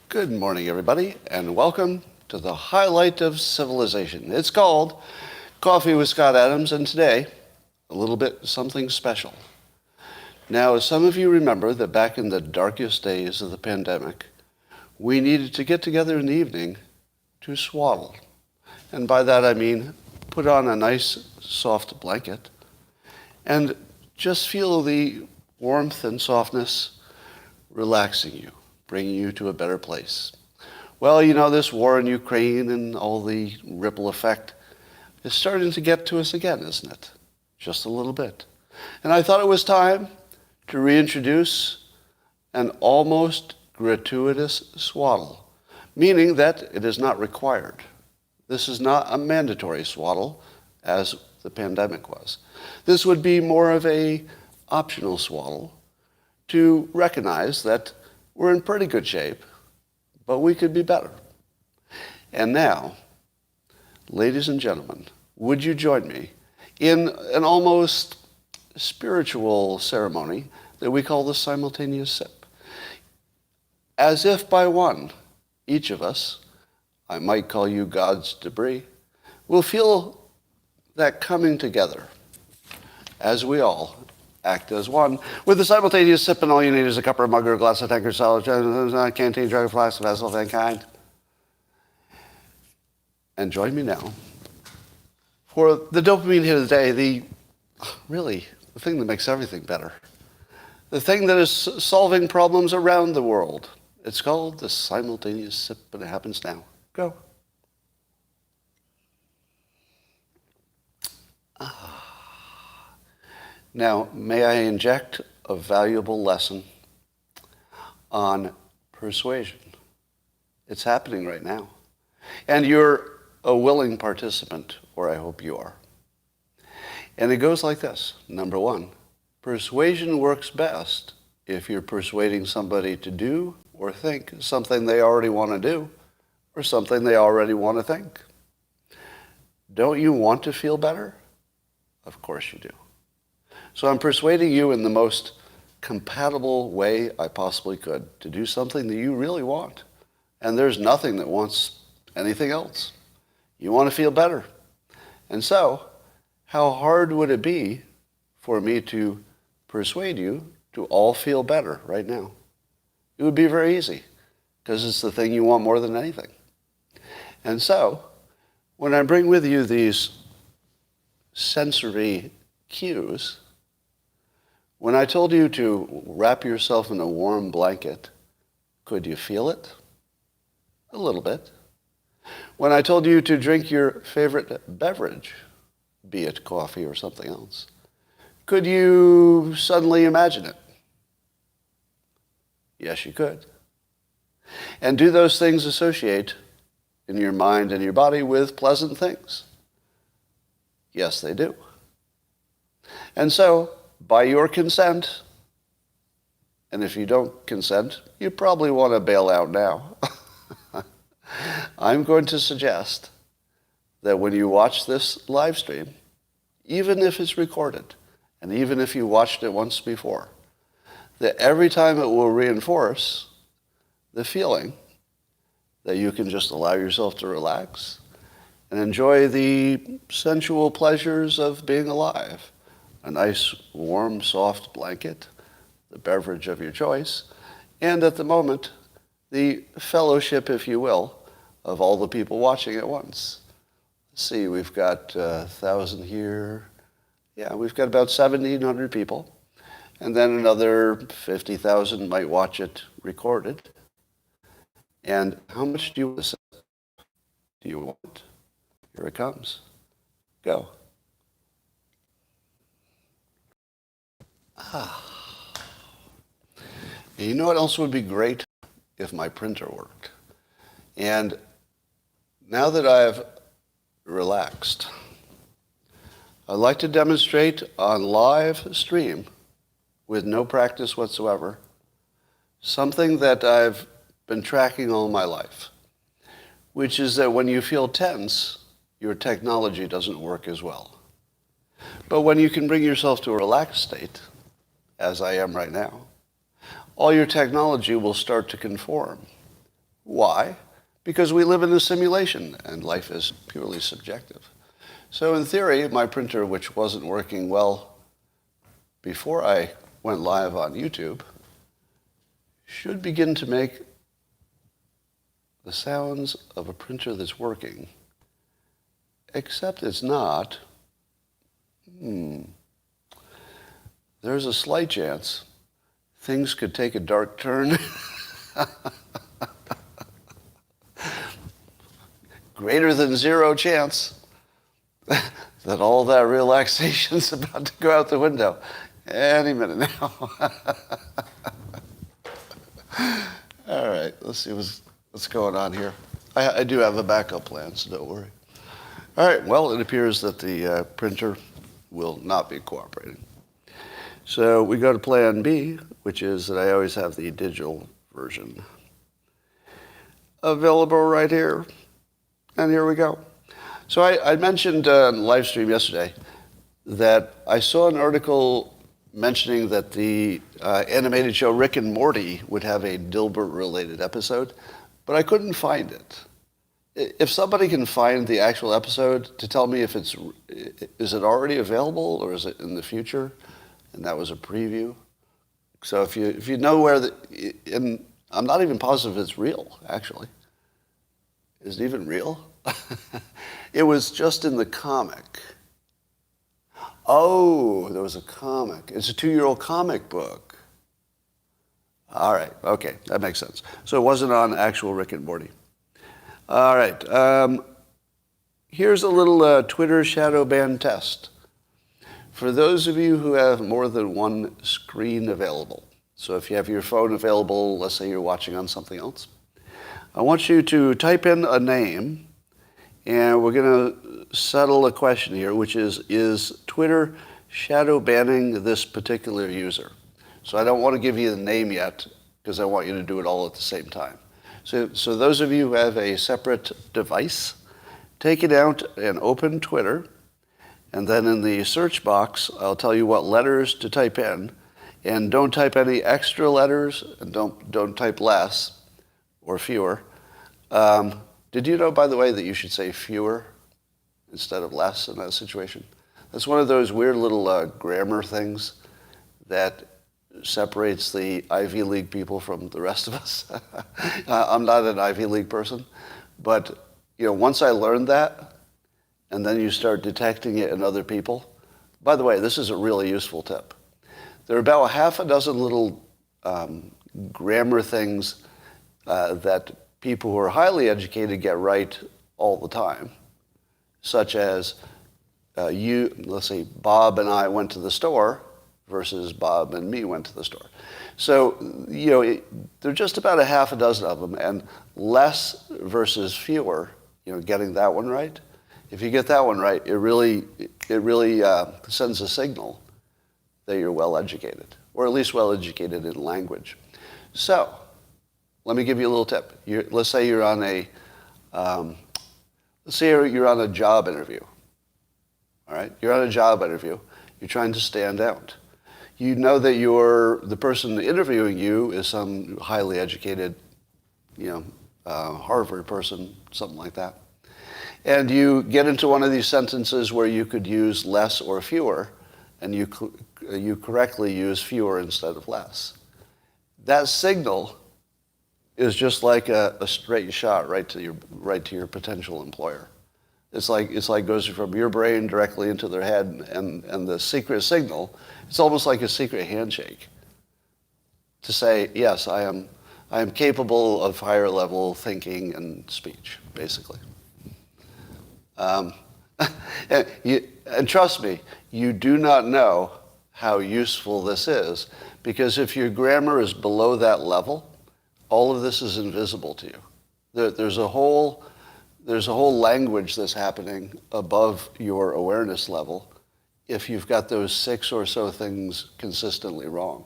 Good morning, everybody, and welcome to the highlight of civilization. It's called Coffee with Scott Adams, and today, a little bit something special. Now, some of you remember that back in the darkest days of the pandemic, we needed to get together in the evening to swaddle. And by that I mean put on a nice, soft blanket and just feel the warmth and softness relaxing you, bringing you to a better place. Well, you know, this war in Ukraine and all the ripple effect is starting to get to us again, isn't it? Just a little bit. And I thought it was time to reintroduce an almost gratuitous swaddle, meaning that it is not required. This is not a mandatory swaddle, as the pandemic was. This would be more of a optional swaddle to recognize that we're in pretty good shape, but we could be better. And now, ladies and gentlemen, would you join me in an almost spiritual ceremony that we call the simultaneous sip? As if by one, each of us, I might call you God's debris, will feel that coming together as we all act as one. With the simultaneous sip, and all you need is a cup or a mug or a glass of tankard, salad, canteen, jug, flask, vessel of any kind. And join me now for the dopamine hit of the day, the thing that makes everything better. The thing that is solving problems around the world. It's called the simultaneous sip, and it happens now. Go. Now, may I inject a valuable lesson on persuasion? It's happening right now. And you're a willing participant, or I hope you are. And it goes like this. Number one, persuasion works best if you're persuading somebody to do or think something they already want to do or something they already want to think. Don't you want to feel better? Of course you do. So I'm persuading you in the most compatible way I possibly could to do something that you really want. And there's nothing that wants anything else. You want to feel better. And so, how hard would it be for me to persuade you to all feel better right now? It would be very easy, because it's the thing you want more than anything. And so, when I bring with you these sensory cues, when I told you to wrap yourself in a warm blanket, could you feel it? A little bit. When I told you to drink your favorite beverage, be it coffee or something else, could you suddenly imagine it? Yes, you could. And do those things associate in your mind and your body with pleasant things? Yes, they do. And so, by your consent, and if you don't consent, you probably want to bail out now. I'm going to suggest that when you watch this live stream, even if it's recorded, and even if you watched it once before, that every time it will reinforce the feeling that you can just allow yourself to relax and enjoy the sensual pleasures of being alive. A nice, warm, soft blanket, the beverage of your choice, and at the moment, the fellowship, if you will, of all the people watching at once. Let's see, we've got 1,000 here. Yeah, we've got about 1,700 people. And then another 50,000 might watch it recorded. And how much do you want to say? Do you want? Here it comes. Go. And you know what else would be great? If my printer worked. And now that I've relaxed, I'd like to demonstrate on live stream, with no practice whatsoever, something that I've been tracking all my life, which is that when you feel tense, your technology doesn't work as well. But when you can bring yourself to a relaxed state, as I am right now, all your technology will start to conform. Why? Because we live in a simulation, and life is purely subjective. So in theory, my printer, which wasn't working well before I went live on YouTube, should begin to make the sounds of a printer that's working, except it's not. There's a slight chance things could take a dark turn. Greater than zero chance that all that relaxation's about to go out the window any minute now. All right, let's see what's going on here. I do have a backup plan, so don't worry. All right, well, it appears that the printer will not be cooperating. So we go to plan B, which is that I always have the digital version available right here. And here we go. So I mentioned on the live stream yesterday that I saw an article mentioning that the animated show Rick and Morty would have a Dilbert-related episode, but I couldn't find it. If somebody can find the actual episode to tell me if is it already available or is it in the future? And that was a preview. So if you know where and I'm not even positive it's real, actually. Is it even real? It was just in the comic. Oh, there was a comic. It's a 2-year-old comic book. All right, okay, that makes sense. So it wasn't on actual Rick and Morty. All right, here's a little Twitter shadow ban test. For those of you who have more than one screen available, so if you have your phone available, let's say you're watching on something else, I want you to type in a name, and we're going to settle a question here, which is Twitter shadow banning this particular user? So I don't want to give you the name yet, because I want you to do it all at the same time. So those of you who have a separate device, take it out and open Twitter, and then in the search box, I'll tell you what letters to type in, and don't type any extra letters, and don't type less or fewer. Did you know, by the way, that you should say fewer instead of less in that situation? That's one of those weird little grammar things that separates the Ivy League people from the rest of us. I'm not an Ivy League person, but once I learned that, and then you start detecting it in other people. By the way, this is a really useful tip. There are about half a dozen little grammar things that people who are highly educated get right all the time, such as let's say Bob and I went to the store versus Bob and me went to the store. So, there are just about a half a dozen of them, and less versus fewer, getting that one right. If you get that one right, it really sends a signal that you're well educated, or at least well educated in language. So, let me give you a little tip. Let's say you're on a job interview. All right, you're on a job interview. You're trying to stand out. You know that the person interviewing you is some highly educated, Harvard person, something like that. And you get into one of these sentences where you could use less or fewer, and you correctly use fewer instead of less. That signal is just like a straight shot right to your potential employer. It's like goes from your brain directly into their head, and the secret signal. It's almost like a secret handshake to say, yes, I am capable of higher level thinking and speech, basically. And trust me, you do not know how useful this is, because if your grammar is below that level, all of this is invisible to you. There's a whole language that's happening above your awareness level if you've got those 6 or so things consistently wrong.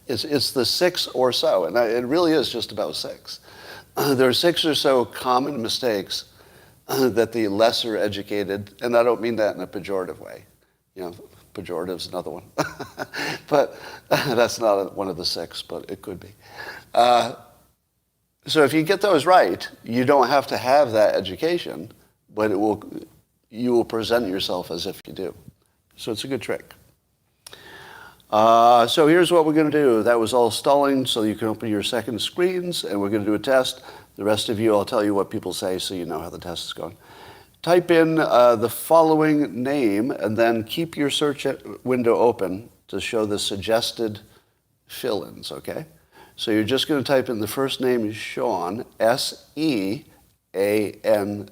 It's the 6 or so, and it really is just about 6. There are 6 or so common mistakes that the lesser educated, and I don't mean that in a pejorative way, pejorative is another one. But that's not one of the 6, but it could be. So if you get those right, you don't have to have that education, but you will present yourself as if you do. So it's a good trick. So here's what we're going to do. That was all stalling, so you can open your second screens, and we're going to do a test. The rest of you, I'll tell you what people say so you know how the test is going. Type in the following name, and then keep your search window open to show the suggested fill-ins, okay? So you're just going to type in the first name is Sean, S-E-A-N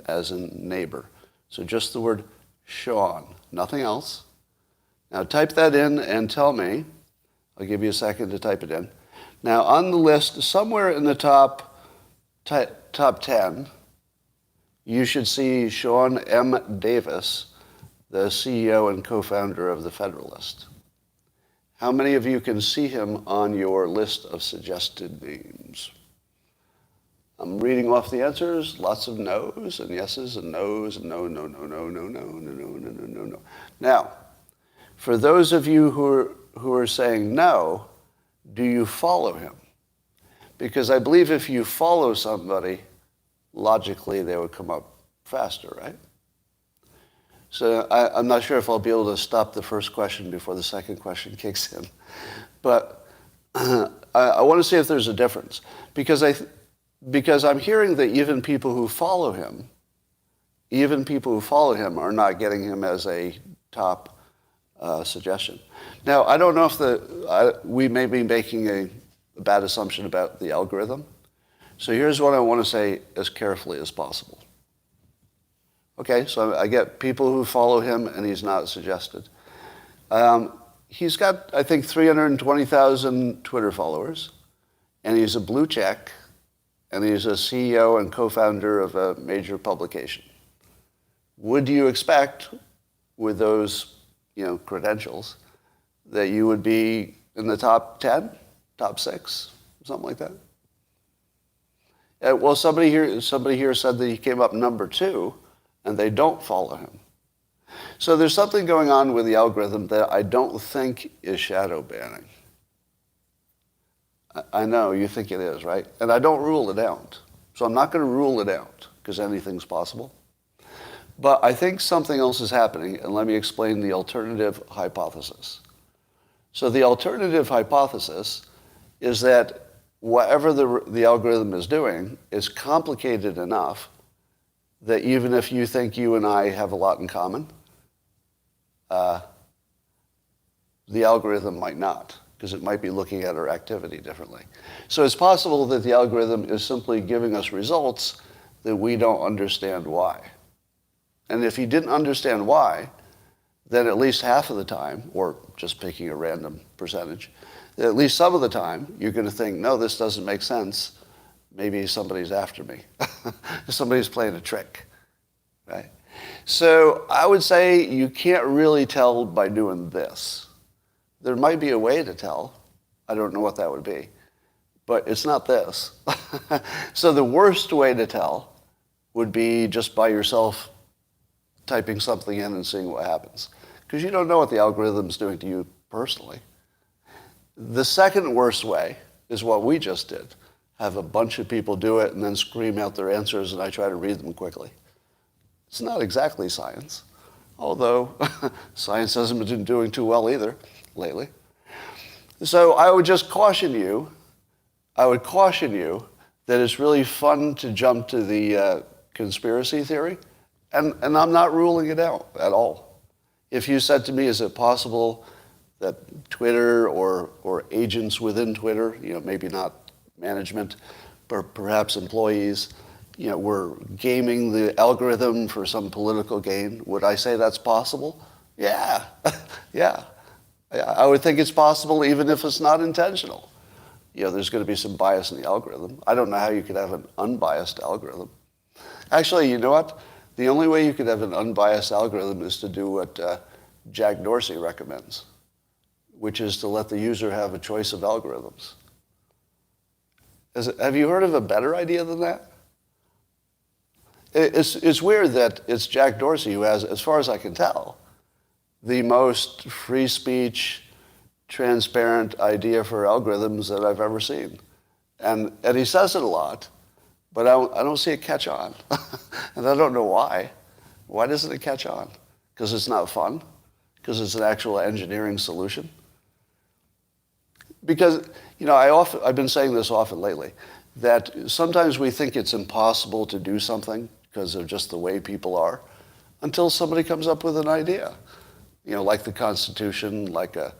as in neighbor. So just the word Sean, nothing else. Now type that in and tell me. I'll give you a second to type it in. Now on the list, somewhere in the top 10, you should see Sean M. Davis, the CEO and co-founder of the Federalist. How many of you can see him on your list of suggested names? I'm reading off the answers. Lots of no's and yeses and no's and no. Now, for those of you who are saying no, do you follow him? Because I believe if you follow somebody, logically they would come up faster, right? So I'm not sure if I'll be able to stop the first question before the second question kicks in. But I want to see if there's a difference. Because I'm hearing that even people who follow him are not getting him as a top suggestion. Now, I don't know if we may be making a bad assumption about the algorithm. So here's what I want to say as carefully as possible. Okay, so I get people who follow him and he's not suggested. He's got, I think, 320,000 Twitter followers, and he's a blue check, and he's a CEO and co-founder of a major publication. Would you expect, with those credentials, that you would be in the top 10, top 6, something like that? Well, somebody here said that he came up number 2, and they don't follow him. So there's something going on with the algorithm that I don't think is shadow banning. I know you think it is, right? And I don't rule it out. So I'm not going to rule it out because anything's possible. But I think something else is happening, and let me explain the alternative hypothesis. So the alternative hypothesis is that whatever the algorithm is doing is complicated enough that even if you think you and I have a lot in common, the algorithm might not, because it might be looking at our activity differently. So it's possible that the algorithm is simply giving us results that we don't understand why. And if you didn't understand why, then at least half of the time, or just picking a random percentage, at least some of the time, you're going to think, no, this doesn't make sense. Maybe somebody's after me. Somebody's playing a trick, right? So I would say you can't really tell by doing this. There might be a way to tell. I don't know what that would be. But it's not this. So the worst way to tell would be just by yourself typing something in and seeing what happens. Because you don't know what the algorithm's doing to you personally. The second worst way is what we just did. Have a bunch of people do it and then scream out their answers and I try to read them quickly. It's not exactly science, although science hasn't been doing too well either lately. So I would just caution you, that it's really fun to jump to the conspiracy theory, and I'm not ruling it out at all. If you said to me, is it possible that Twitter or agents within Twitter, maybe not management, but perhaps employees, were gaming the algorithm for some political gain, would I say that's possible? Yeah, yeah. I would think it's possible even if it's not intentional. There's going to be some bias in the algorithm. I don't know how you could have an unbiased algorithm. Actually, you know what? The only way you could have an unbiased algorithm is to do what Jack Dorsey recommends, which is to let the user have a choice of algorithms. Have you heard of a better idea than that? It's weird that it's Jack Dorsey who has, as far as I can tell, the most free speech, transparent idea for algorithms that I've ever seen. And he says it a lot, but I don't see it catch on. And I don't know why. Why doesn't it catch on? Because it's not fun? Because it's an actual engineering solution? Because, I've been saying this often lately, that sometimes we think it's impossible to do something because of just the way people are, until somebody comes up with an idea. Like the Constitution, like a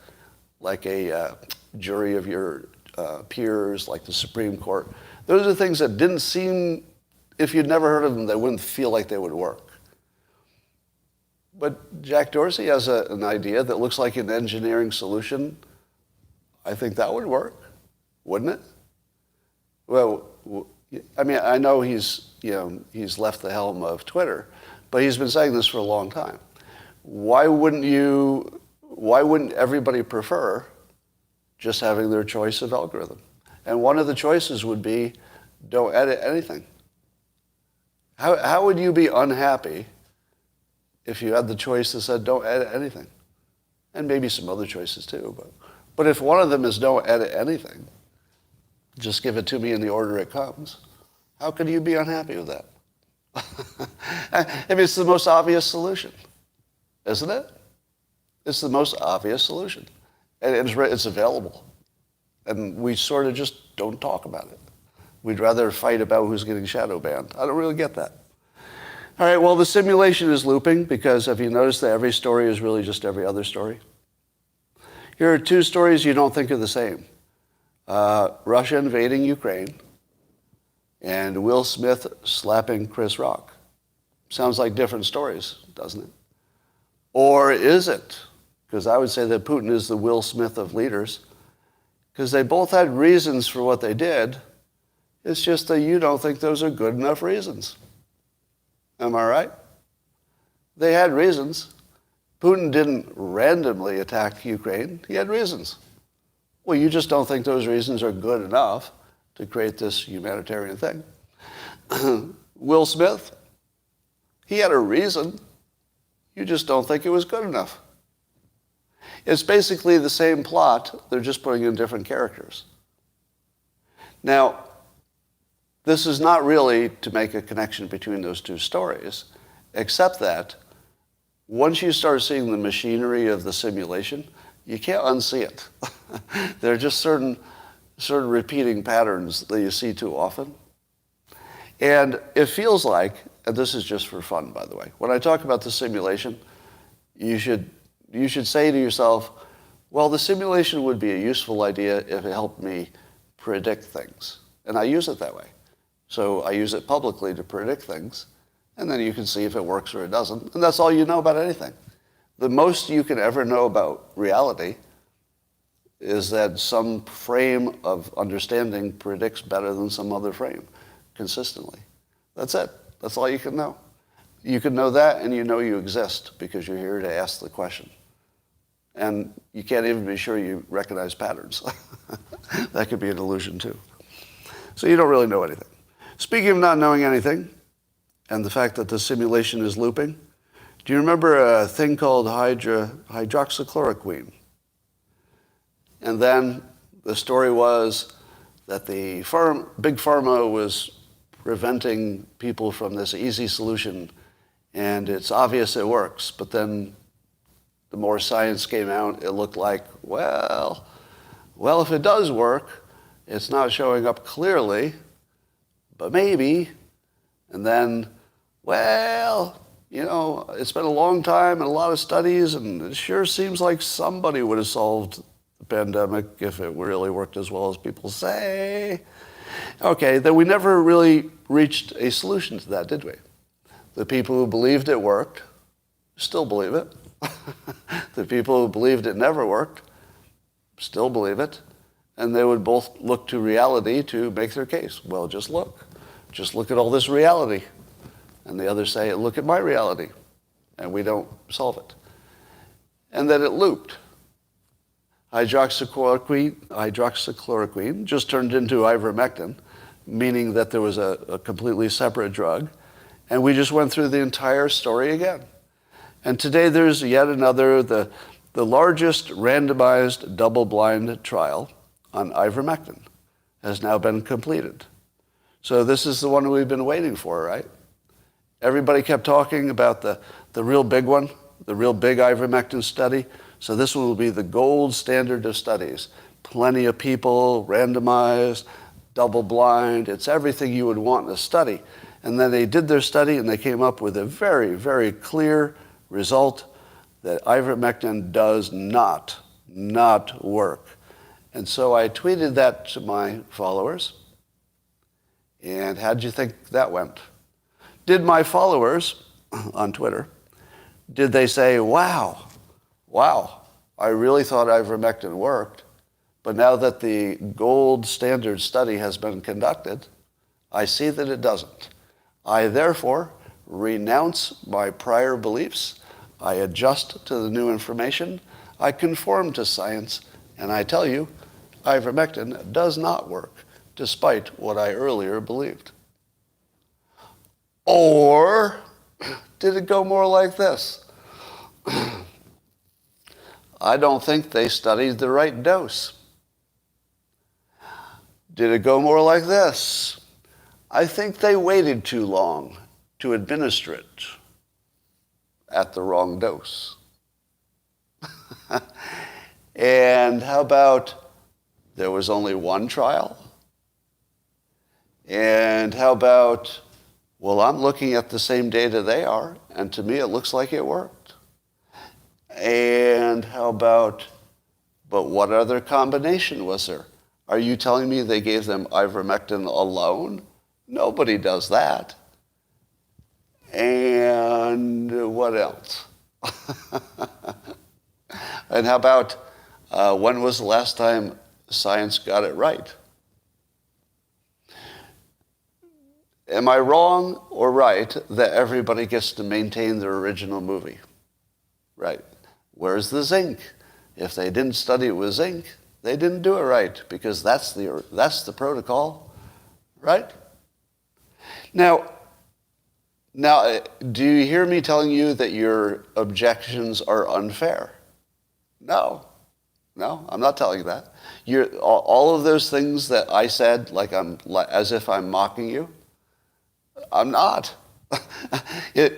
jury of your peers, like the Supreme Court. Those are things that didn't seem, if you'd never heard of them, they wouldn't feel like they would work. But Jack Dorsey has an idea that looks like an engineering solution. I think that would work, wouldn't it? Well, I know he's left the helm of Twitter, but he's been saying this for a long time. Why wouldn't everybody prefer just having their choice of algorithm? And one of the choices would be, don't edit anything. How would you be unhappy if you had the choice that said, don't edit anything? And maybe some other choices too. But if one of them is don't edit anything, just give it to me in the order it comes, how could you be unhappy with that? It's the most obvious solution, isn't it? It's the most obvious solution. And it's available. And we sort of just don't talk about it. We'd rather fight about who's getting shadow banned. I don't really get that. All right, well, the simulation is looping because have you noticed that every story is really just every other story? Here are two stories you don't think are the same. Russia invading Ukraine and Will Smith slapping Chris Rock. Sounds like different stories, doesn't it? Or is it? Because I would say that Putin is the Will Smith of leaders because they both had reasons for what they did. It's just that you don't think those are good enough reasons. Am I right? They had reasons. Putin didn't randomly attack Ukraine. He had reasons. Well, you just don't think those reasons are good enough to create this humanitarian thing. Will Smith, he had a reason. You just don't think it was good enough. It's basically the same plot. They're just putting in different characters. Now, this is not really to make a connection between those two stories, except that once you start seeing the machinery of the simulation, you can't unsee it. There are just certain repeating patterns that you see too often. And it feels like, and this is just for fun, by the way, when I talk about the simulation, you should say to yourself, well, the simulation would be a useful idea if it helped me predict things. And I use it that way. So I use it publicly to predict things, and then you can see if it works or it doesn't. And that's all you know about anything. The most you can ever know about reality is that some frame of understanding predicts better than some other frame consistently. That's it. That's all you can know. You can know that, and you know you exist because you're here to ask the question. And you can't even be sure you recognize patterns. That could be an illusion too. So you don't really know anything. Speaking of not knowing anything, and the fact that the simulation is looping, do you remember a thing called hydroxychloroquine? And then the story was that the big pharma was preventing people from this easy solution, and it's obvious it works. But then the more science came out, it looked like, well, if it does work, it's not showing up clearly, but maybe. And then, it's been a long time and a lot of studies, and it sure seems like somebody would have solved the pandemic if it really worked as well as people say. Okay, then we never really reached a solution to that, did we? The people who believed it worked still believe it. The people who believed it never worked still believe it. And they would both look to reality to make their case. Well, just look at all this reality. And the others say, look at my reality. And we don't solve it. And then it looped. Hydroxychloroquine just turned into ivermectin, meaning that there was a completely separate drug. And we just went through the entire story again. And today there's yet another, the largest randomized double-blind trial on ivermectin has now been completed. So this is the one we've been waiting for, right? Everybody kept talking about the real big one, the real big ivermectin study. So this one will be the gold standard of studies. Plenty of people, randomized, double-blind. It's everything you would want in a study. And then they did their study and they came up with a very, very clear result that ivermectin does not work. And so I tweeted that to my followers. And how'd you think that went? Did my followers on Twitter, did they say, wow, I really thought ivermectin worked, but now that the gold standard study has been conducted, I see that it doesn't. I therefore renounce my prior beliefs, I adjust to the new information, I conform to science, and I tell you, ivermectin does not work, despite what I earlier believed. Or did it go more like this? I don't think they studied the right dose. Did it go more like this? I think they waited too long to administer it at the wrong dose. And how about there was only one trial? And how about, well, I'm looking at the same data they are, and to me it looks like it worked. And how about, but what other combination was there? Are you telling me they gave them ivermectin alone? Nobody does that. And what else? And how about, when was the last time science got it right? Am I wrong or right that everybody gets to maintain their original movie? Right. Where's the zinc? If they didn't study it with zinc, they didn't do it right, because that's the protocol, right? Now, do you hear me telling you that your objections are unfair? No, I'm not telling you that. All of those things that I said, as if I'm mocking you, I'm not.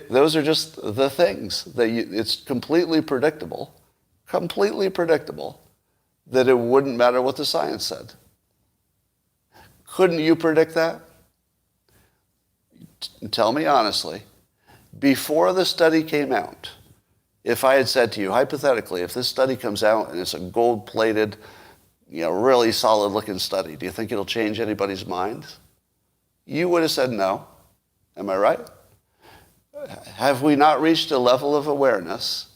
Those are just the things that it's completely predictable that it wouldn't matter what the science said. Couldn't you predict that? Tell me honestly, before the study came out, if I had said to you, hypothetically, if this study comes out and it's a gold-plated, really solid-looking study, do you think it'll change anybody's minds? You would have said no. Am I right? Have we not reached a level of awareness?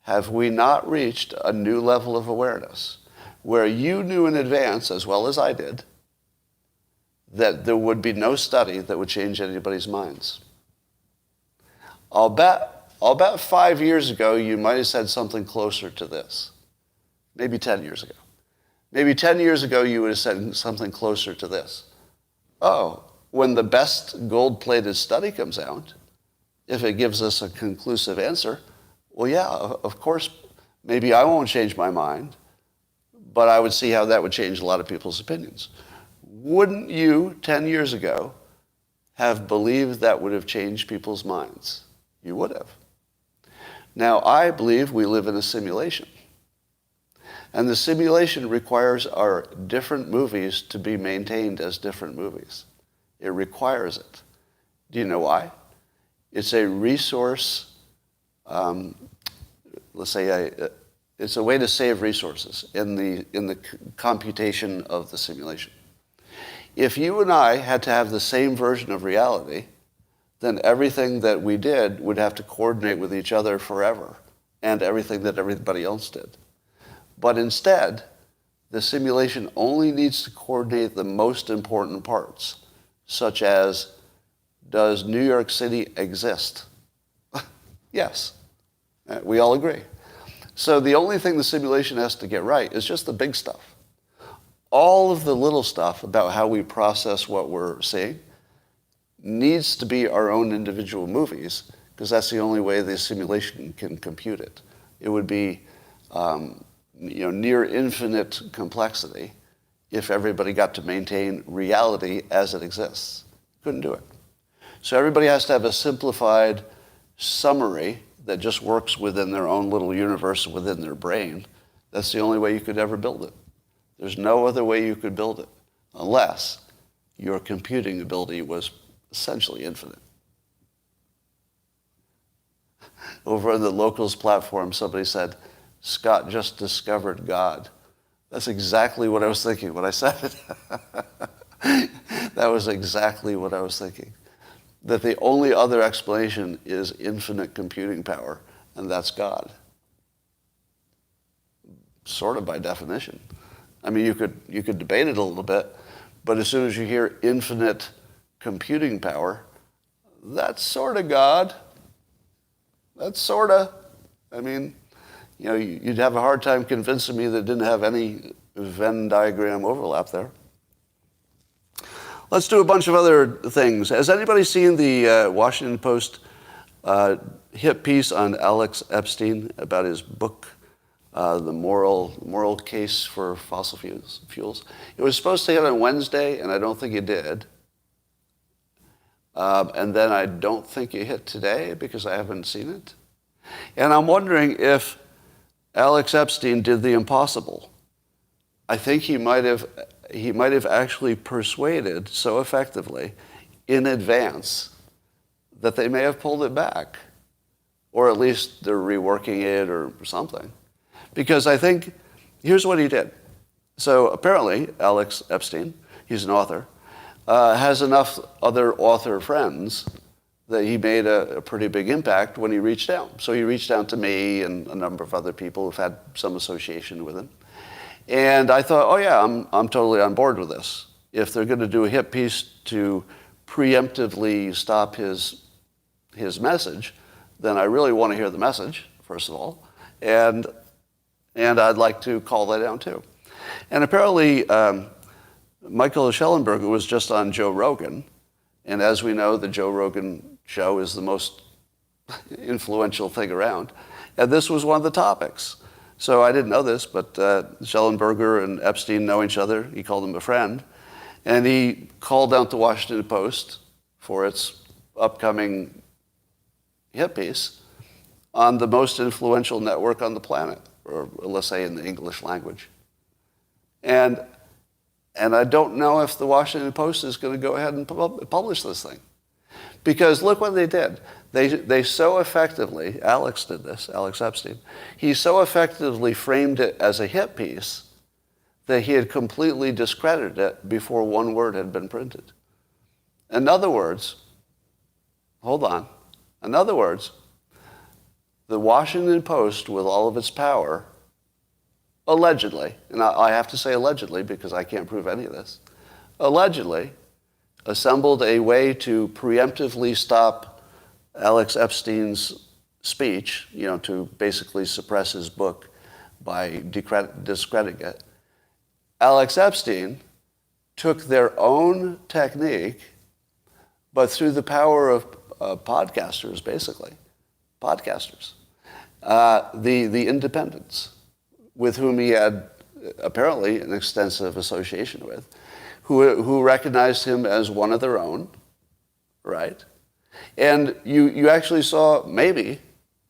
Have we not reached a new level of awareness where you knew in advance, as well as I did, that there would be no study that would change anybody's minds? I'll bet 5 years ago you might have said something closer to this. Maybe 10 years ago. Maybe 10 years ago you would have said something closer to this. Oh, when the best gold-plated study comes out, if it gives us a conclusive answer, well, yeah, of course, maybe I won't change my mind, but I would see how that would change a lot of people's opinions. Wouldn't you, 10 years ago, have believed that would have changed people's minds? You would have. Now, I believe we live in a simulation. And the simulation requires our different movies to be maintained as different movies. It requires it. Do you know why? It's a resource, it's a way to save resources in the computation of the simulation. If you and I had to have the same version of reality, then everything that we did would have to coordinate with each other forever, and everything that everybody else did. But instead, the simulation only needs to coordinate the most important parts, such as, does New York City exist? Yes. We all agree. So the only thing the simulation has to get right is just the big stuff. All of the little stuff about how we process what we're seeing needs to be our own individual movies, because that's the only way the simulation can compute it. It would be near infinite complexity if everybody got to maintain reality as it exists. Couldn't do it. So everybody has to have a simplified summary that just works within their own little universe within their brain. That's the only way you could ever build it. There's no other way you could build it unless your computing ability was essentially infinite. Over on the Locals platform, somebody said, Scott just discovered God. That's exactly what I was thinking when I said it. That was exactly what I was thinking. That the only other explanation is infinite computing power, and that's God. Sort of by definition. I mean, you could debate it a little bit, but as soon as you hear infinite computing power, that's sort of God. That's sort of, I mean, you'd have a hard time convincing me that it didn't have any Venn diagram overlap there. Let's do a bunch of other things. Has anybody seen the Washington Post hit piece on Alex Epstein about his book, The Moral Case for Fossil Fuels? It was supposed to hit on Wednesday, and I don't think it did. And then I don't think it hit today because I haven't seen it. And I'm wondering if Alex Epstein did the impossible. I think he might have actually persuaded so effectively in advance that they may have pulled it back. Or at least they're reworking it or something. Because I think, here's what he did. So apparently, Alex Epstein, he's an author, has enough other author friends that he made a pretty big impact when he reached out. So he reached out to me and a number of other people who've had some association with him. And I thought, oh yeah, I'm totally on board with this. If they're going to do a hit piece to preemptively stop his message, then I really want to hear the message, first of all. And I'd like to call that down too. And apparently, Michael Schellenberger was just on Joe Rogan. And as we know, the Joe Rogan show is the most influential thing around. And this was one of the topics. So I didn't know this, but Schellenberger and Epstein know each other. He called him a friend. And he called out the Washington Post for its upcoming hit piece on the most influential network on the planet, or let's say in the English language. And I don't know if the Washington Post is going to go ahead and publish this thing. Because look what they did. They so effectively, Alex did this, Alex Epstein, he so effectively framed it as a hit piece that he had completely discredited it before one word had been printed. In other words, hold on. In other words, the Washington Post, with all of its power, allegedly, and I have to say allegedly because I can't prove any of this, allegedly assembled a way to preemptively stop Alex Epstein's speech, to basically suppress his book by discrediting it. Alex Epstein took their own technique, but through the power of podcasters, basically, the independents, with whom he had apparently an extensive association with, who recognized him as one of their own, right? And you actually saw, maybe,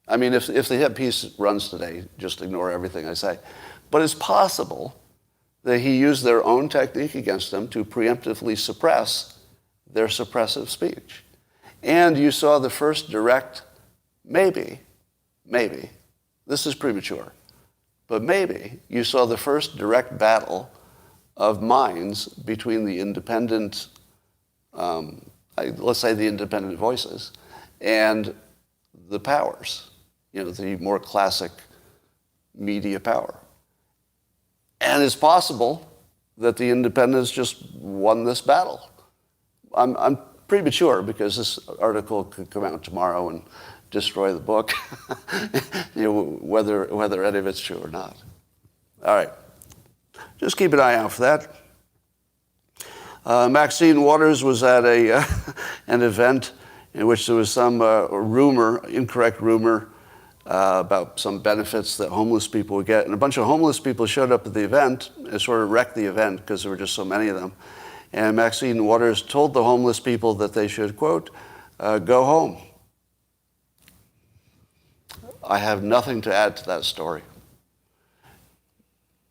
I mean, if the hit piece runs today, just ignore everything I say, but it's possible that he used their own technique against them to preemptively suppress their suppressive speech. And you saw the first direct, maybe, this is premature, but maybe you saw the first direct battle of minds between the independent, let's say the independent voices, and the powers, the more classic media power. And it's possible that the independents just won this battle. I'm premature because this article could come out tomorrow and destroy the book, whether any of it's true or not. All right. Just keep an eye out for that. Maxine Waters was at an event in which there was some incorrect rumor about some benefits that homeless people would get. And a bunch of homeless people showed up at the event and sort of wrecked the event because there were just so many of them. And Maxine Waters told the homeless people that they should, quote, go home. I have nothing to add to that story.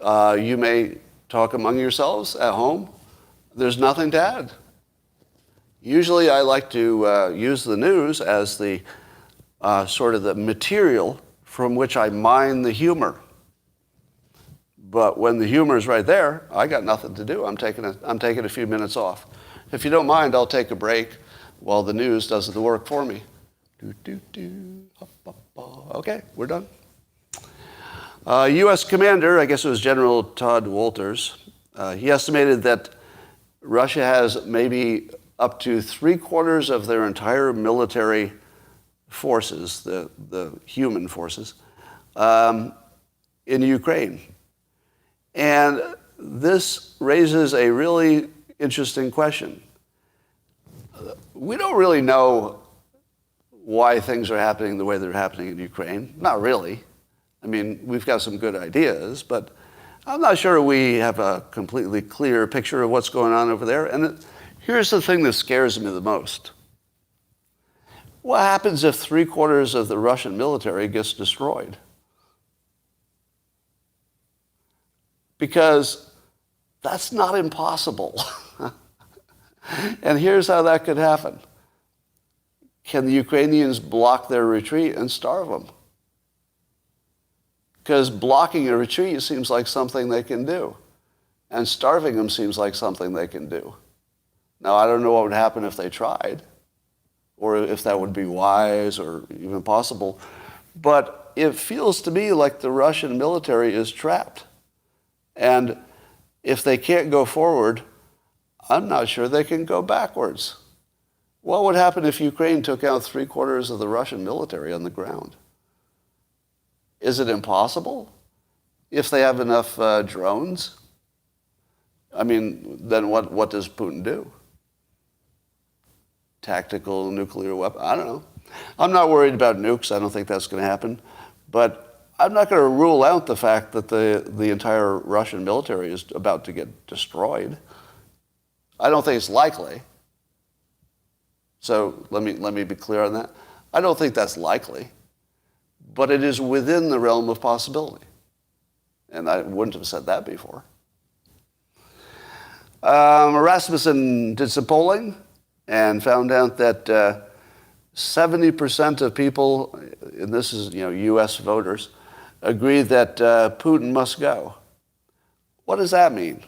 You may talk among yourselves at home. There's nothing to add. Usually I like to use the news as the sort of the material from which I mine the humor. But when the humor is right there, I got nothing to do. I'm taking a few minutes off. If you don't mind, I'll take a break while the news does the work for me. Okay, we're done. U.S. Commander, I guess it was General Todd Walters, he estimated that Russia has maybe up to 3/4 of their entire military forces, the human forces, in Ukraine. And this raises a really interesting question. We don't really know why things are happening the way they're happening in Ukraine. Not really. I mean, we've got some good ideas, but I'm not sure we have a completely clear picture of what's going on over there. And here's the thing that scares me the most. What happens if 3/4 of the Russian military gets destroyed? Because that's not impossible. And here's how that could happen. Can the Ukrainians block their retreat and starve them? Because blocking a retreat seems like something they can do. And starving them seems like something they can do. Now, I don't know what would happen if they tried, or if that would be wise or even possible. But it feels to me like the Russian military is trapped. And if they can't go forward, I'm not sure they can go backwards. What would happen if Ukraine took out 3/4 of the Russian military on the ground? Is it impossible? If they have enough drones? I mean, then what does Putin do? Tactical nuclear weapon? I don't know. I'm not worried about nukes. I don't think that's going to happen. But I'm not going to rule out the fact that the entire Russian military is about to get destroyed. I don't think it's likely. So let me be clear on that. I don't think that's likely. But it is within the realm of possibility. And I wouldn't have said that before. Rasmussen did some polling and found out that 70% of people, and this is U.S. voters, agree that Putin must go. What does that mean?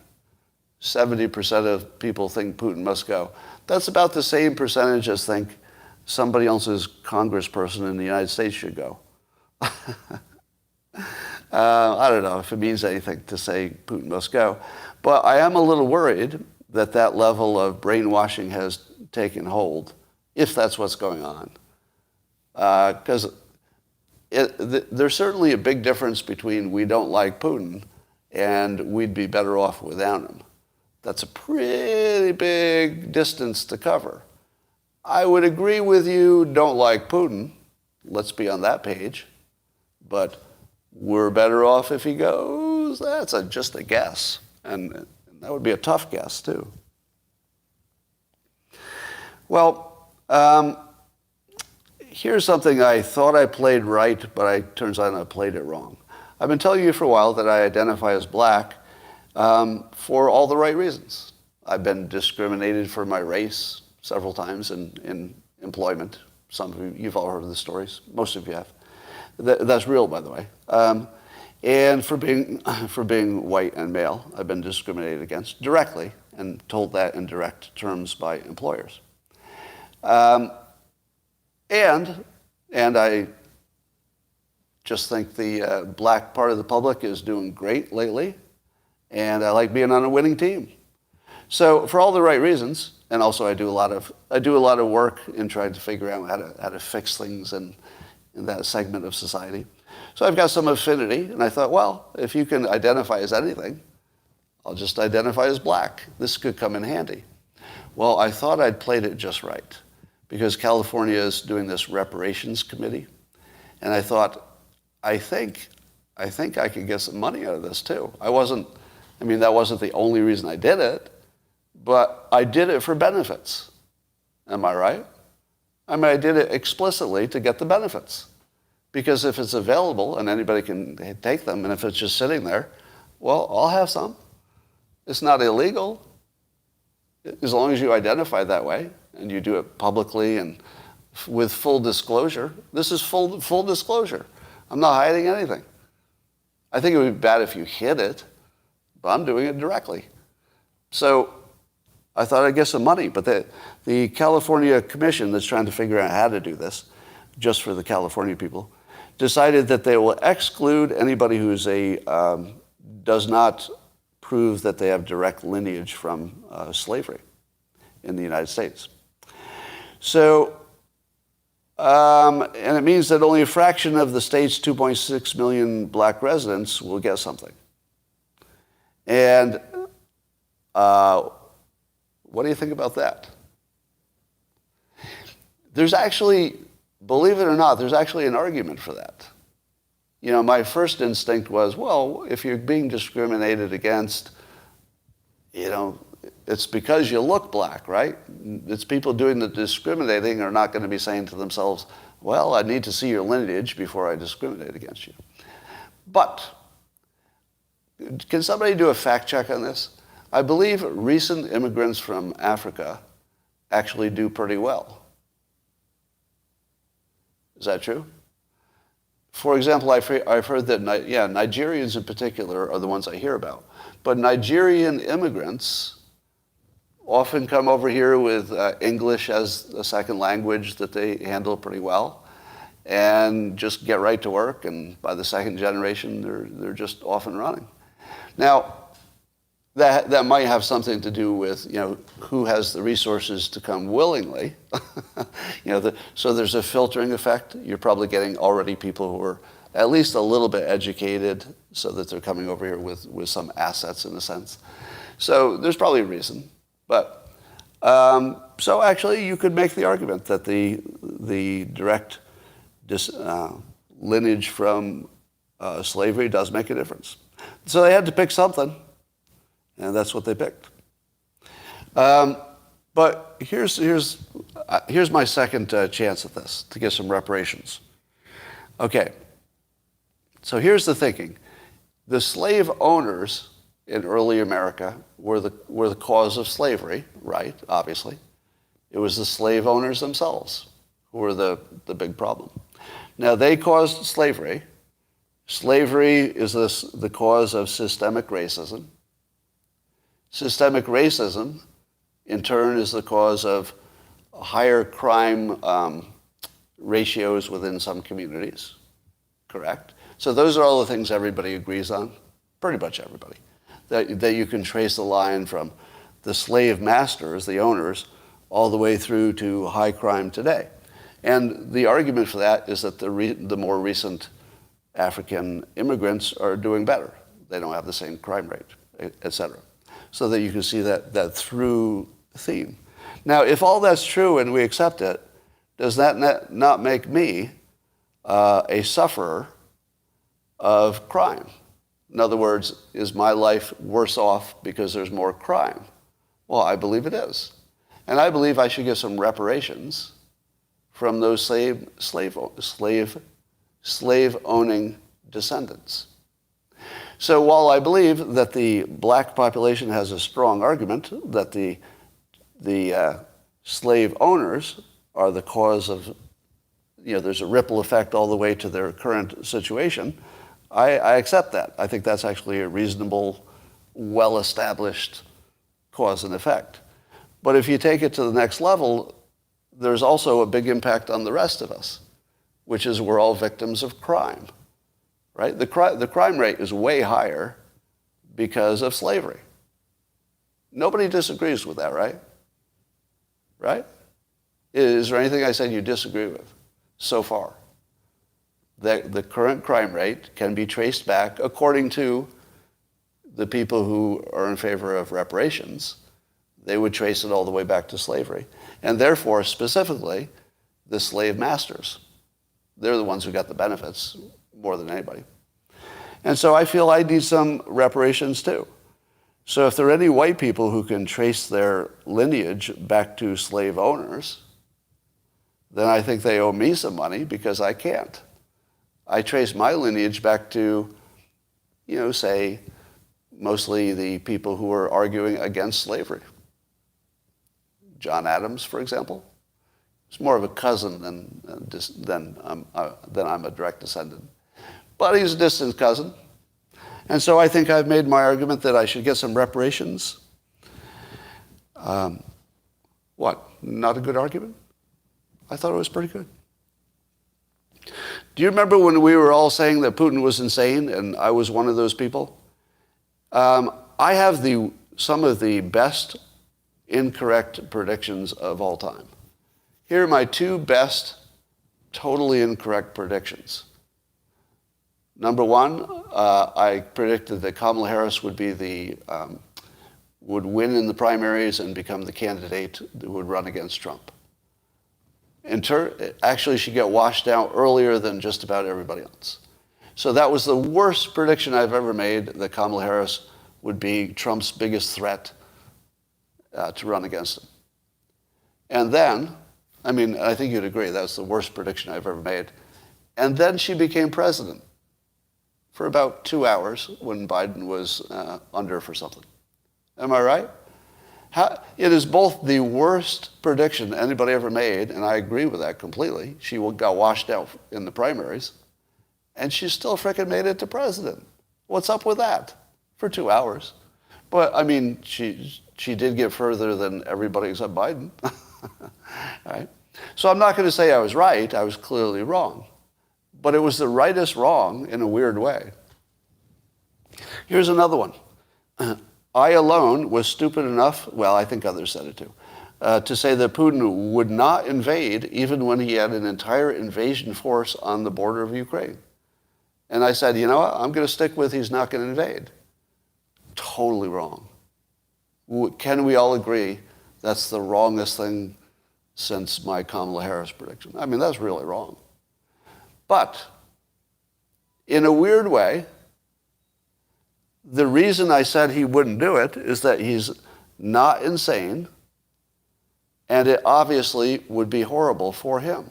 70% of people think Putin must go. That's about the same percentage as think somebody else's congressperson in the United States should go. I don't know if it means anything to say Putin must go. But I am a little worried that that level of brainwashing has taken hold, if that's what's going on. Because there's certainly a big difference between we don't like Putin and we'd be better off without him. That's a pretty big distance to cover. I would agree with you, don't like Putin. Let's be on that page. But we're better off if he goes. That's just a guess. And that would be a tough guess, too. Well, here's something I thought I played right, but it turns out I played it wrong. I've been telling you for a while that I identify as black for all the right reasons. I've been discriminated for my race several times in employment. Some of you've all heard of the stories. Most of you have. That's real, by the way. And for being white and male, I've been discriminated against directly and told that in direct terms by employers. And I just think the black part of the public is doing great lately, and I like being on a winning team. So for all the right reasons, and also I do a lot of work in trying to figure out how to fix things in that segment of society. So I've got some affinity, and I thought, well, if you can identify as anything, I'll just identify as black. This could come in handy. Well, I thought I'd played it just right. because California is doing this Reparations Committee. And I thought, I think I could get some money out of this too. That wasn't the only reason I did it, but I did it for benefits. Am I right? I did it explicitly to get the benefits. Because if it's available and anybody can take them, and if it's just sitting there, well, I'll have some. It's not illegal, as long as you identify that way and you do it publicly and with full disclosure. This is full disclosure. I'm not hiding anything. I think it would be bad if you hid it, but I'm doing it directly. So I thought I'd get some money, but the California Commission that's trying to figure out how to do this, just for the California people, decided that they will exclude anybody who's does not prove that they have direct lineage from slavery in the United States. So, and it means that only a fraction of the state's 2.6 million black residents will get something. And what do you think about that? There's actually, believe it or not, there's actually an argument for that. You know, my first instinct was, well, if you're being discriminated against, you know, it's because you look black, right? It's people doing the discriminating are not going to be saying to themselves, well, I need to see your lineage before I discriminate against you. But can somebody do a fact check on this? I believe recent immigrants from Africa actually do pretty well. Is that true? For example, I've heard that, Nigerians in particular are the ones I hear about. But Nigerian immigrants often come over here with English as a second language that they handle pretty well and just get right to work. And by the second generation, they're just off and running. Now, that might have something to do with, you know, who has the resources to come willingly. So there's a filtering effect. You're probably getting already people who are at least a little bit educated so that they're coming over here with some assets in a sense. So there's probably a reason. But so actually you could make the argument that the direct lineage from slavery does make a difference. So they had to pick something. And that's what they picked. But here's my second chance at this, to get some reparations. Okay, so here's the thinking. The slave owners in early America were the cause of slavery, right, obviously. It was the slave owners themselves who were the big problem. Now, they caused slavery. Slavery is the cause of systemic racism. Systemic racism, in turn, is the cause of higher crime ratios within some communities, correct? So those are all the things everybody agrees on, pretty much everybody, that you can trace the line from the slave masters, the owners, all the way through to high crime today. And the argument for that is that the more recent African immigrants are doing better. They don't have the same crime rate, et cetera. So that you can see that through theme. Now, if all that's true and we accept it, does that not make me a sufferer of crime? In other words, is my life worse off because there's more crime? Well, I believe it is. And I believe I should get some reparations from those slave-owning descendants. So while I believe that the black population has a strong argument that the slave owners are the cause of, there's a ripple effect all the way to their current situation, I accept that. I think that's actually a reasonable, well-established cause and effect. But if you take it to the next level, there's also a big impact on the rest of us, which is we're all victims of crime. Right? The crime rate is way higher because of slavery. Nobody disagrees with that, right? Right? Is there anything I said you disagree with so far? The current crime rate can be traced back, according to the people who are in favor of reparations, they would trace it all the way back to slavery. And therefore, specifically, the slave masters. They're the ones who got the benefits more than anybody. And so I feel I need some reparations too. So if there are any white people who can trace their lineage back to slave owners, then I think they owe me some money because I can't. I trace my lineage back to, say, mostly the people who were arguing against slavery. John Adams, for example. He's more of a cousin than I'm a direct descendant. But he's a distant cousin. And so I think I've made my argument that I should get some reparations. What? Not a good argument? I thought it was pretty good. Do you remember when we were all saying that Putin was insane and I was one of those people? I have some of the best incorrect predictions of all time. Here are my two best totally incorrect predictions. Number one, I predicted that Kamala Harris would win in the primaries and become the candidate that would run against Trump. Actually, she'd get washed out earlier than just about everybody else. So that was the worst prediction I've ever made, that Kamala Harris would be Trump's biggest threat to run against him. And then, I think you'd agree, that's the worst prediction I've ever made. And then she became president for about 2 hours when Biden was under for something. Am I right? It is both the worst prediction anybody ever made, and I agree with that completely. She got washed out in the primaries, and she still frickin' made it to president. What's up with that? For 2 hours. But, she did get further than everybody except Biden. Right? So I'm not going to say I was right. I was clearly wrong. But it was the rightest wrong in a weird way. Here's another one. I alone was stupid enough, well, I think others said it too, to say that Putin would not invade even when he had an entire invasion force on the border of Ukraine. And I said, you know what, I'm going to stick with he's not going to invade. Totally wrong. Can we all agree that's the wrongest thing since my Kamala Harris prediction? That's really wrong. But in a weird way, the reason I said he wouldn't do it is that he's not insane, and it obviously would be horrible for him.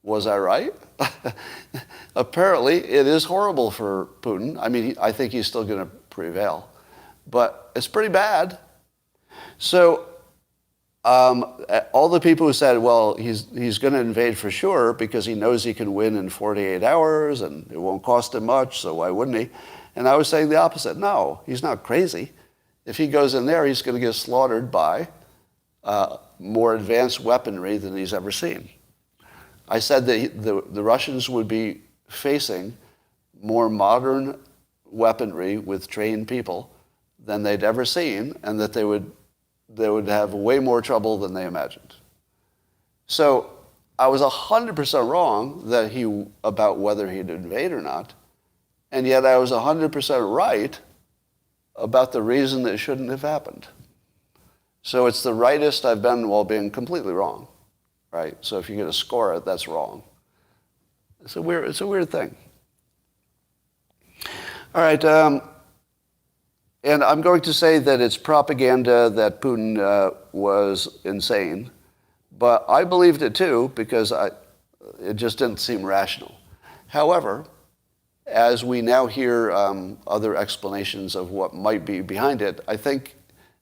Was I right? Apparently, it is horrible for Putin. I think he's still going to prevail, but it's pretty bad. So all the people who said, well, he's going to invade for sure because he knows he can win in 48 hours and it won't cost him much, so why wouldn't he? And I was saying the opposite. No, he's not crazy. If he goes in there, he's going to get slaughtered by more advanced weaponry than he's ever seen. I said that the Russians would be facing more modern weaponry with trained people than they'd ever seen, and that they would have way more trouble than they imagined. So I was 100% wrong about whether he'd invade or not, and yet I was 100% right about the reason that it shouldn't have happened. So it's the rightest I've been while being completely wrong, right? So if you're going to score it, that's wrong. It's a weird thing. All right. And I'm going to say that it's propaganda that Putin was insane, but I believed it too because it just didn't seem rational. However, as we now hear other explanations of what might be behind it, I think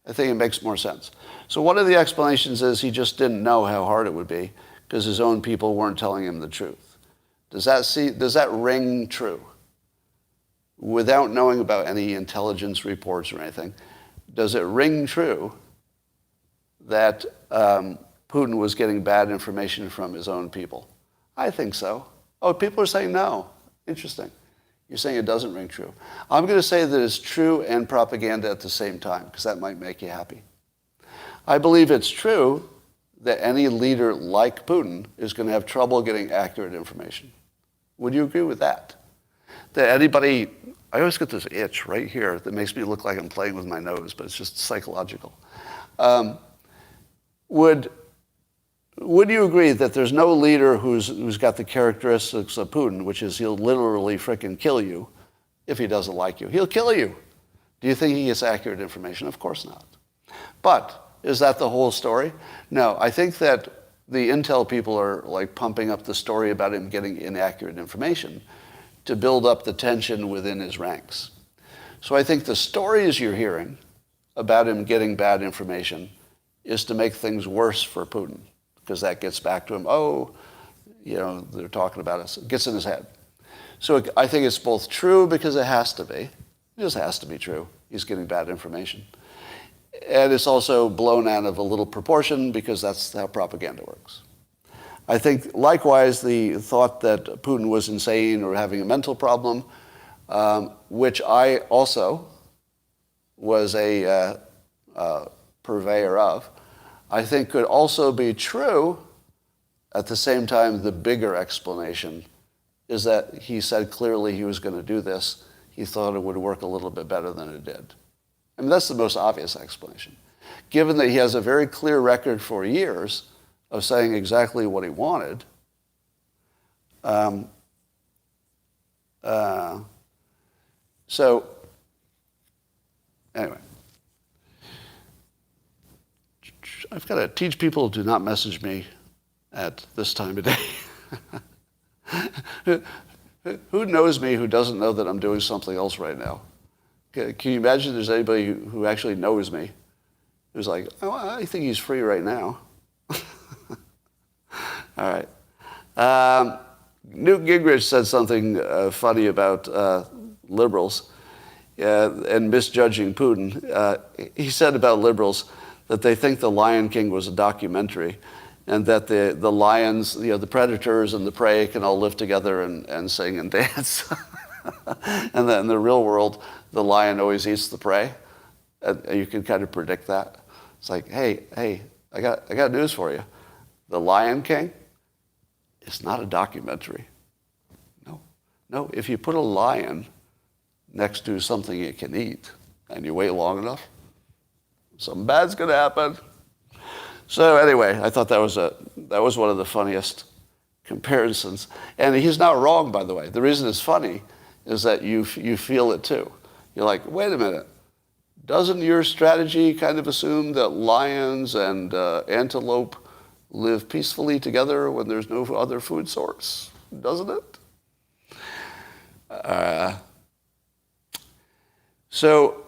it makes more sense. So one of the explanations is he just didn't know how hard it would be because his own people weren't telling him the truth. Does that ring true? Without knowing about any intelligence reports or anything, does it ring true that Putin was getting bad information from his own people? I think so. Oh, people are saying no. Interesting. You're saying it doesn't ring true. I'm going to say that it's true and propaganda at the same time, because that might make you happy. I believe it's true that any leader like Putin is going to have trouble getting accurate information. Would you agree with that? That anybody, I always get this itch right here that makes me look like I'm playing with my nose, but it's just psychological. would you agree that there's no leader who's got the characteristics of Putin, which is he'll literally frickin' kill you if he doesn't like you? He'll kill you. Do you think he gets accurate information? Of course not. But is that the whole story? No, I think that the intel people are like pumping up the story about him getting inaccurate information to build up the tension within his ranks. So I think the stories you're hearing about him getting bad information is to make things worse for Putin, because that gets back to him. Oh, they're talking about us. It gets in his head. So I think it's both true because it has to be. It just has to be true. He's getting bad information. And it's also blown out of a little proportion because that's how propaganda works. I think, likewise, the thought that Putin was insane or having a mental problem, which I also was a purveyor of, I think could also be true. At the same time, the bigger explanation is that he said clearly he was going to do this. He thought it would work a little bit better than it did. I mean, that's the most obvious explanation. Given that he has a very clear record for years of saying exactly what he wanted, so anyway, I've got to teach people to not message me at this time of day. Who knows me who doesn't know that I'm doing something else right now? Can you imagine there's anybody who actually knows me who's like, oh, I think he's free right now. All right. Newt Gingrich said something funny about liberals and misjudging Putin. He said about liberals that they think The Lion King was a documentary, and that the lions, the predators and the prey can all live together and sing and dance. And then in the real world, the lion always eats the prey. And you can kind of predict that. It's like, hey, I got news for you. The Lion King, it's not a documentary. No, if you put a lion next to something it can eat and you wait long enough, something bad's going to happen. So anyway, I thought that was one of the funniest comparisons. And he's not wrong, by the way. The reason it's funny is that you feel it too. You're like, wait a minute. Doesn't your strategy kind of assume that lions and antelope live peacefully together when there's no other food source? Doesn't it? So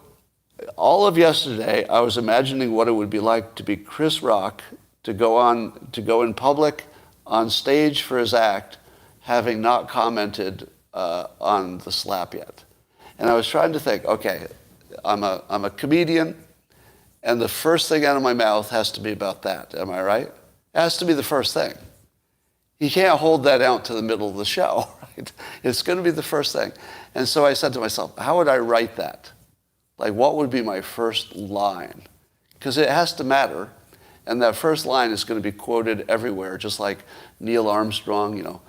all of yesterday, I was imagining what it would be like to be Chris Rock, to go in public on stage for his act, having not commented on the slap yet. And I was trying to think, okay, I'm a comedian, and the first thing out of my mouth has to be about that. Am I right? It has to be the first thing. You can't hold that out to the middle of the show, right? It's going to be the first thing. And so I said to myself, how would I write that? Like, what would be my first line? Because it has to matter. And that first line is going to be quoted everywhere, just like Neil Armstrong,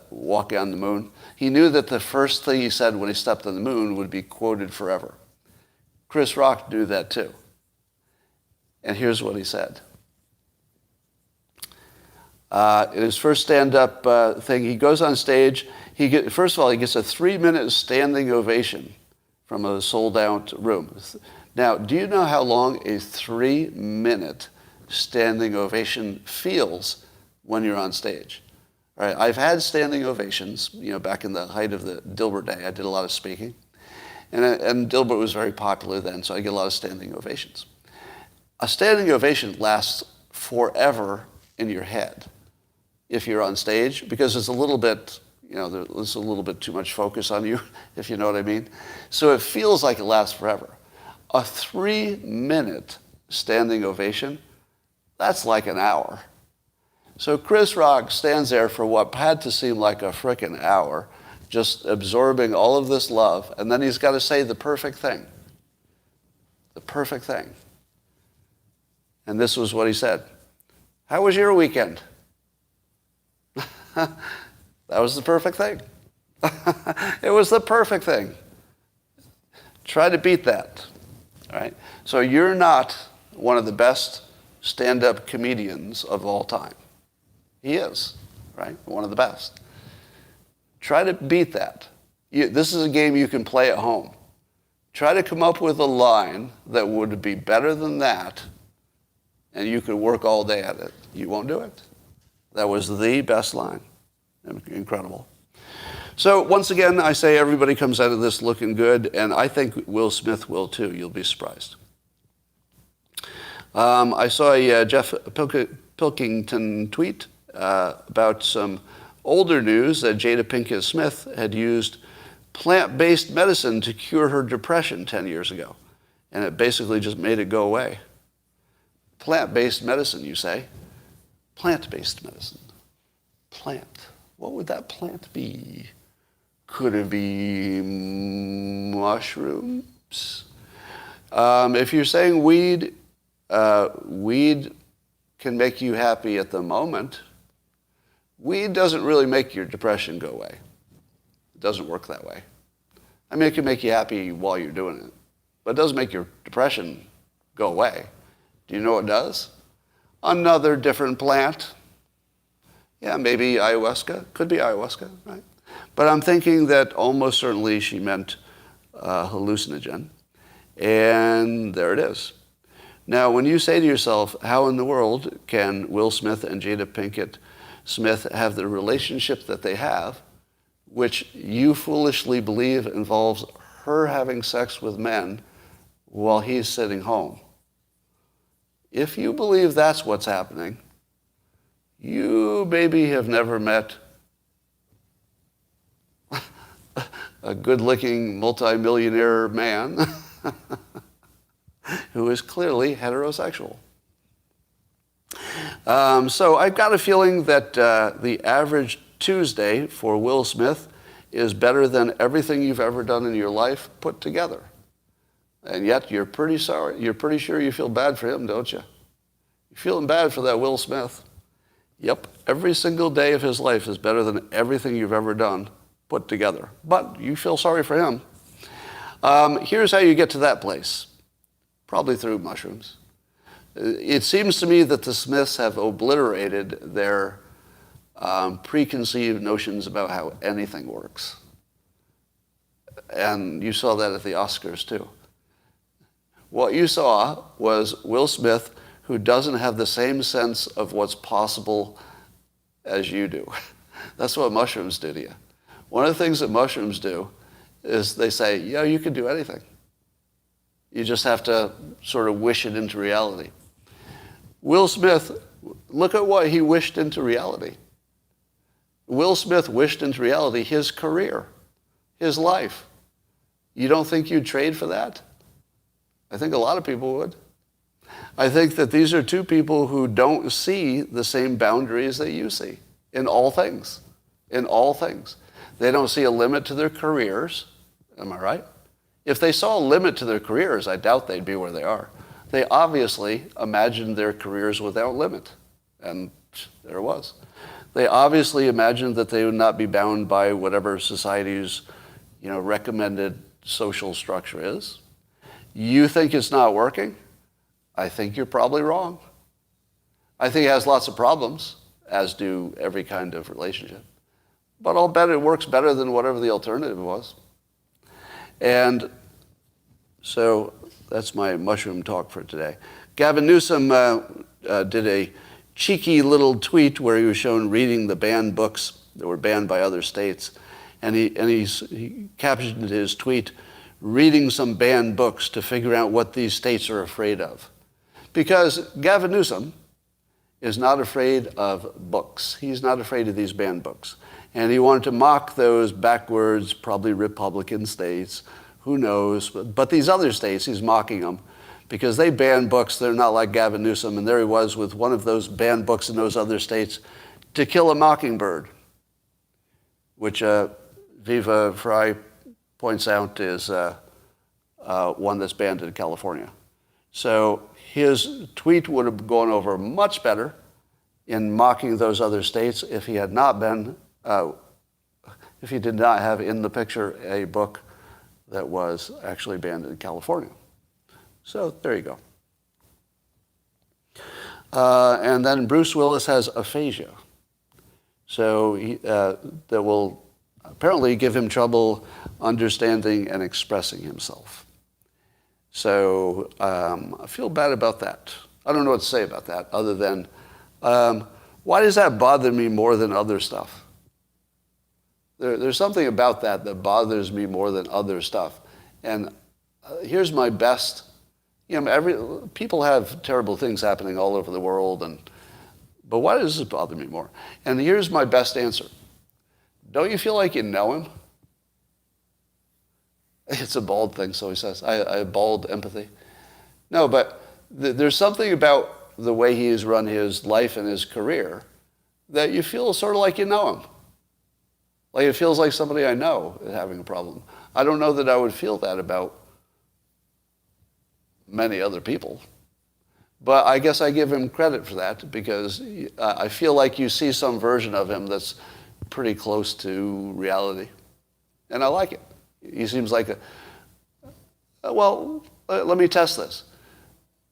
walking on the moon. He knew that the first thing he said when he stepped on the moon would be quoted forever. Chris Rock knew that too. And here's what he said. In his first stand-up thing, he goes on stage. First of all, he gets a 3-minute standing ovation from a sold-out room. Now, do you know how long a 3-minute standing ovation feels when you're on stage? All right, I've had standing ovations, back in the height of the Dilbert day. I did a lot of speaking. And Dilbert was very popular then, so I get a lot of standing ovations. A standing ovation lasts forever in your head if you're on stage, because it's a little bit, there's a little bit too much focus on you, if you know what I mean. So it feels like it lasts forever. A 3-minute standing ovation, that's like an hour. So Chris Rock stands there for what had to seem like a frickin' hour, just absorbing all of this love, and then he's got to say the perfect thing. The perfect thing. And this was what he said. How was your weekend? That was the perfect thing. It was the perfect thing. Try to beat that. All right? So you're not one of the best stand-up comedians of all time. He is, right? One of the best. Try to beat that. This is a game you can play at home. Try to come up with a line that would be better than that, and you could work all day at it. You won't do it. That was the best line. Incredible. So once again, I say everybody comes out of this looking good, and I think Will Smith will too. You'll be surprised. I saw a Jeff Pilkington tweet about some older news that Jada Pinkett Smith had used plant-based medicine to cure her depression 10 years ago. And it basically just made it go away. Plant-based medicine, you say? Plant-based medicine. Plant. What would that plant be? Could it be mushrooms? If you're saying weed can make you happy at the moment, weed doesn't really make your depression go away. It doesn't work that way. I mean, it can make you happy while you're doing it, but it doesn't make your depression go away. Do you know what does? Another different plant. Yeah, maybe ayahuasca. Could be ayahuasca, right? But I'm thinking that almost certainly she meant hallucinogen. And there it is. Now, when you say to yourself, how in the world can Will Smith and Jada Pinkett Smith have the relationship that they have, which you foolishly believe involves her having sex with men while he's sitting home? If you believe that's what's happening, you maybe have never met a good-looking multimillionaire man who is clearly heterosexual. So I've got a feeling that the average Tuesday for Will Smith is better than everything you've ever done in your life put together. And yet you're pretty sorry. You're pretty sure you feel bad for him, don't you? You're feeling bad for that Will Smith. Yep, every single day of his life is better than everything you've ever done put together. But you feel sorry for him. Here's how you get to that place. Probably through mushrooms. It seems to me that the Smiths have obliterated their preconceived notions about how anything works. And you saw that at the Oscars too. What you saw was Will Smith, who doesn't have the same sense of what's possible as you do. That's what mushrooms do to you. One of the things that mushrooms do is they say, yeah, you can do anything. You just have to sort of wish it into reality. Will Smith, look at what he wished into reality. Will Smith wished into reality his career, his life. You don't think you'd trade for that? I think a lot of people would. I think that these are two people who don't see the same boundaries that you see in all things. In all things. They don't see a limit to their careers. Am I right? If they saw a limit to their careers, I doubt they'd be where they are. They obviously imagined their careers without limit. And there it was. They obviously imagined that they would not be bound by whatever society's, recommended social structure is. You think it's not working? I think you're probably wrong. I think it has lots of problems, as do every kind of relationship. But I'll bet it works better than whatever the alternative was. And so that's my mushroom talk for today. Gavin Newsom did a cheeky little tweet where he was shown reading the banned books that were banned by other states. And he captioned his tweet, reading some banned books to figure out what these states are afraid of. Because Gavin Newsom is not afraid of books. He's not afraid of these banned books. And he wanted to mock those backwards, probably Republican states, who knows. But these other states, he's mocking them because they ban books. They're not like Gavin Newsom. And there he was with one of those banned books in those other states, To Kill a Mockingbird, which Viva Frei points out is one that's banned in California. So his tweet would have gone over much better in mocking those other states if he had not been, if he did not have in the picture a book that was actually banned in California. So there you go. And then Bruce Willis has aphasia. So that will apparently give him trouble understanding and expressing himself. So I feel bad about that. I don't know what to say about that other than, why does that bother me more than other stuff? There's something about that bothers me more than other stuff. And here's my best, people have terrible things happening all over the world, but why does this bother me more? And here's my best answer. Don't you feel like you know him? It's a bald thing, so he says. I have bald empathy. No, but there's something about the way he has run his life and his career that you feel sort of like you know him. Like it feels like somebody I know is having a problem. I don't know that I would feel that about many other people. But I guess I give him credit for that because I feel like you see some version of him that's pretty close to reality. And I like it. He seems like let me test this.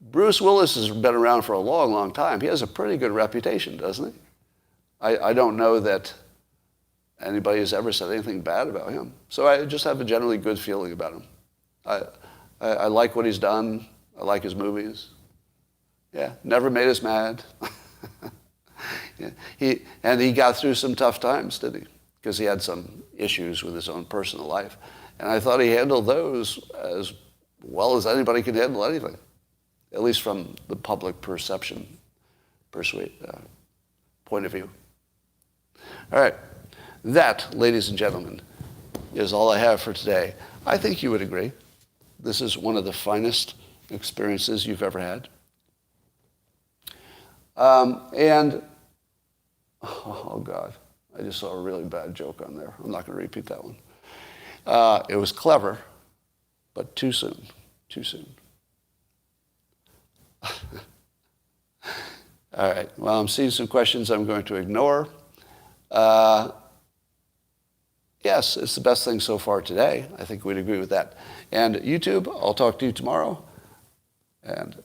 Bruce Willis has been around for a long, long time. He has a pretty good reputation, doesn't he? I don't know that anybody has ever said anything bad about him. So I just have a generally good feeling about him. I like what he's done. I like his movies. Yeah, never made us mad. Yeah. He got through some tough times, didn't he? Because he had some issues with his own personal life. And I thought he handled those as well as anybody could handle anything, at least from the public perception point of view. All right. That, ladies and gentlemen, is all I have for today. I think you would agree. This is one of the finest experiences you've ever had. Oh God, I just saw a really bad joke on there. I'm not going to repeat that one. It was clever, but too soon. Too soon. All right. Well, I'm seeing some questions I'm going to ignore. Yes, it's the best thing so far today. I think we'd agree with that. And YouTube, I'll talk to you tomorrow. And